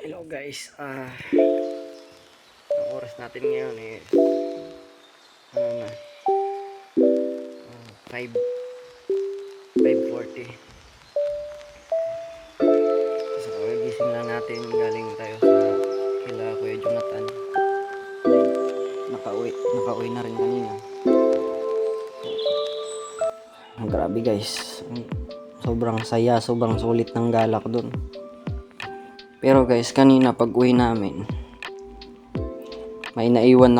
Hello guys, ang oras natin ngayon ano na, 5:40. So kagising lang natin, galing tayo sa kila Kuya Jonathan. Nakauwi na rin kanina. Grabe guys, sobrang saya, sobrang sulit ng galak dun. Pero guys, kanina pag uwi namin, may naiwan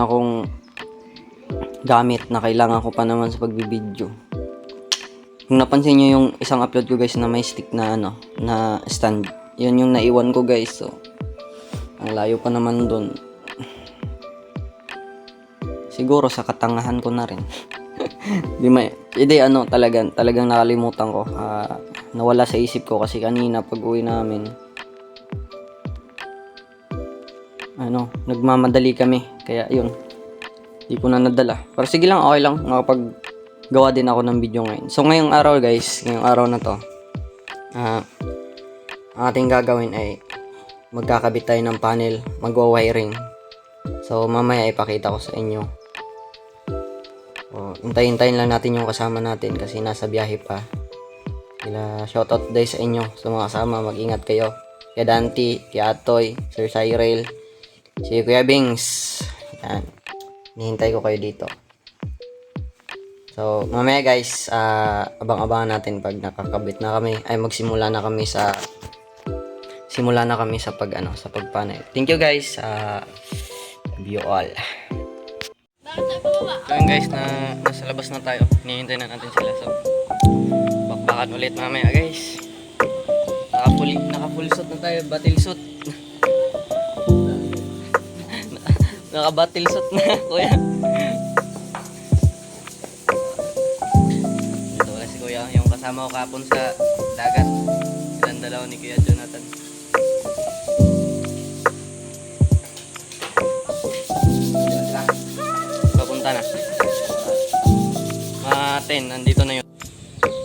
akong gamit na kailangan ko pa naman sa pagbibideo. Kung napansin nyo yung isang upload ko guys na may stick na na stand, yun yung naiwan ko guys. So ang layo pa naman dun, siguro sa katangahan ko na rin. Talagang nakalimutan ko, nawala sa isip ko kasi kanina pag uwi namin nagmamadali kami, kaya yun, di ko na nadala. Pero sige lang, okay lang, makapaggawa din ako ng video ngayon. So ngayong araw guys, ngayong araw na to, ang ating gagawin ay magkakabit tayo ng panel, magwa-wiring. So mamaya ipakita ko sa inyo. Hintayin lang natin yung kasama natin kasi nasa biyahe pa. Shoutout day sa inyo, sa mga kasama, mag-ingat kayo. Kaya Dante, kaya Atoy, Sir Cyril, si Kuya Bings. Yan, hinihintay ko kayo dito. So mamaya guys, abang-abangan natin pag nakakabit na kami, ay magsimula na kami sa sa pagpanel. Thank you guys, love you all. So yun guys, nasa labas na tayo, hinihintay na natin sila. So bakbakan ulit mamaya guys. Naka-full suit na tayo, battle suit. Naka-battle suit na kuya. Ito wala si kuya, yung kasama ko kapon sa dagat. Ilang dalaw ni Kuya Jonathan. Papunta na. Nandito na yun.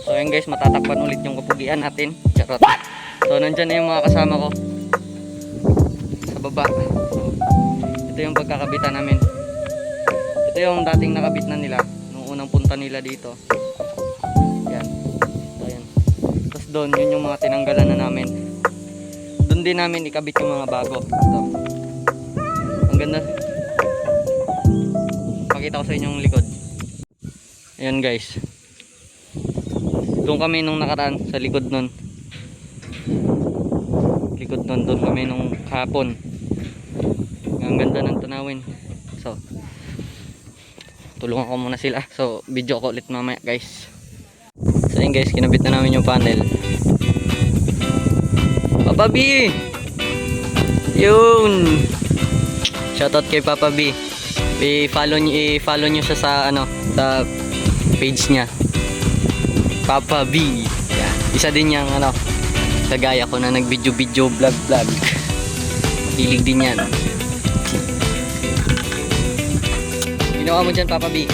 So yun guys, matatakpan ulit yung kapugian natin. Charot. So nandyan na yung mga kasama ko sa baba. So, ito yung pagkakabitan namin. Ito yung dating nakabit na nila nung unang punta nila dito. Yan. So yan. Tapos doon, yun yung mga tinanggalan na namin. Doon din namin ikabit yung mga bago. Ito. Ang ganda. Pakita ko sa inyo yung likod. Ayan guys, doon kami nung nakaraan sa likod nun, doon kami nung hapon. Ang ganda ng tanawin. So tulungan ko muna sila, so video ko ulit mamaya guys. So yun guys, kinabit na namin yung panel. Papa B, yun, shoutout kay Papa B. I-follow nyo siya sa sa page niya, Papa B. Yeah. Isa din yang kagaya ko na nag-video vlog. Hilig din yan. Ginawa mo dyan, Papa B?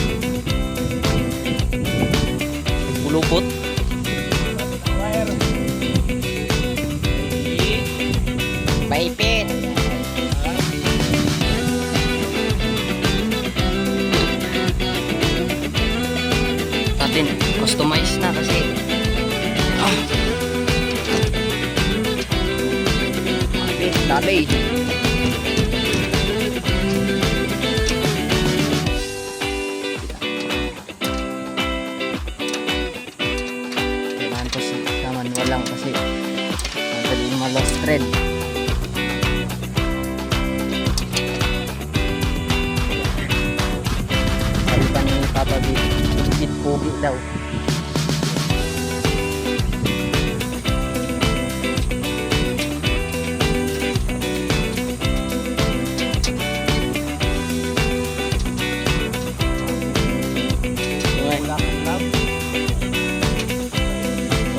Pulupot? Maipit. Customize na kasi dami. Kailangan ko naman walang kasi madaling ma-lost thread. Sabi pa ni Papa B, pogi daw.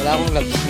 Wala akong gloves.